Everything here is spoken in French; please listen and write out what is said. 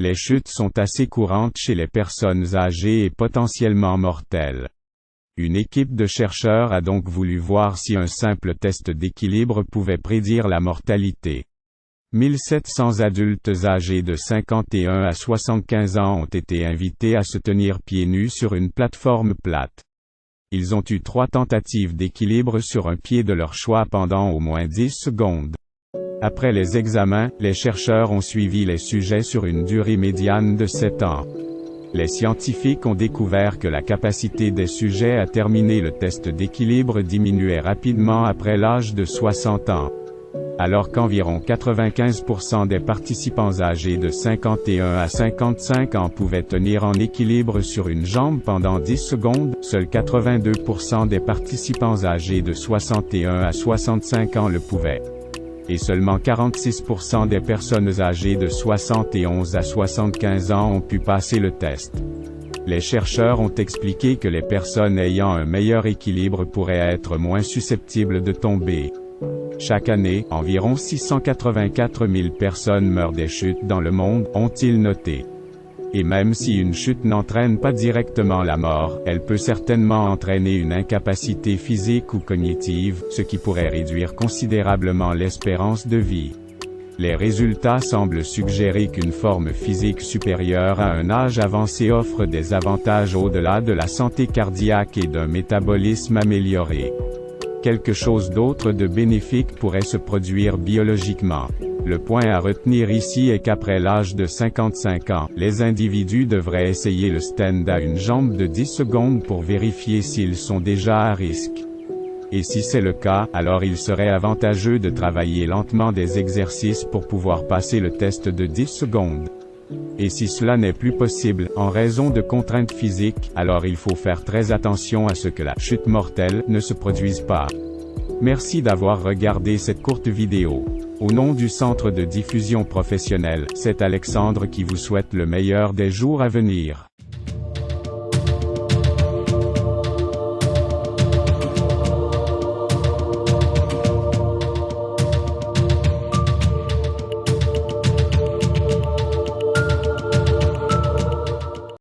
Les chutes sont assez courantes chez les personnes âgées et potentiellement mortelles. Une équipe de chercheurs a donc voulu voir si un simple test d'équilibre pouvait prédire la mortalité. 1700 adultes âgés de 51 à 75 ans ont été invités à se tenir pieds nus sur une plateforme plate. Ils ont eu 3 tentatives d'équilibre sur un pied de leur choix pendant au moins 10 secondes. Après les examens, les chercheurs ont suivi les sujets sur une durée médiane de 7 ans. Les scientifiques ont découvert que la capacité des sujets à terminer le test d'équilibre diminuait rapidement après l'âge de 60 ans. Alors qu'environ 95% des participants âgés de 51 à 55 ans pouvaient tenir en équilibre sur une jambe pendant 10 secondes, seuls 82% des participants âgés de 61 à 65 ans le pouvaient. Et seulement 46% des personnes âgées de 71 à 75 ans ont pu passer le test. Les chercheurs ont expliqué que les personnes ayant un meilleur équilibre pourraient être moins susceptibles de tomber. Chaque année, environ 684 000 personnes meurent des chutes dans le monde, ont-ils noté. Et même si une chute n'entraîne pas directement la mort, elle peut certainement entraîner une incapacité physique ou cognitive, ce qui pourrait réduire considérablement l'espérance de vie. Les résultats semblent suggérer qu'une forme physique supérieure à un âge avancé offre des avantages au-delà de la santé cardiaque et d'un métabolisme amélioré. Quelque chose d'autre de bénéfique pourrait se produire biologiquement. Le point à retenir ici est qu'après l'âge de 55 ans, les individus devraient essayer le stand à une jambe de 10 secondes pour vérifier s'ils sont déjà à risque. Et si c'est le cas, alors il serait avantageux de travailler lentement des exercices pour pouvoir passer le test de 10 secondes. Et si cela n'est plus possible, en raison de contraintes physiques, alors il faut faire très attention à ce que la chute mortelle ne se produise pas. Merci d'avoir regardé cette courte vidéo. Au nom du Centre de diffusion professionnelle, c'est Alexandre qui vous souhaite le meilleur des jours à venir.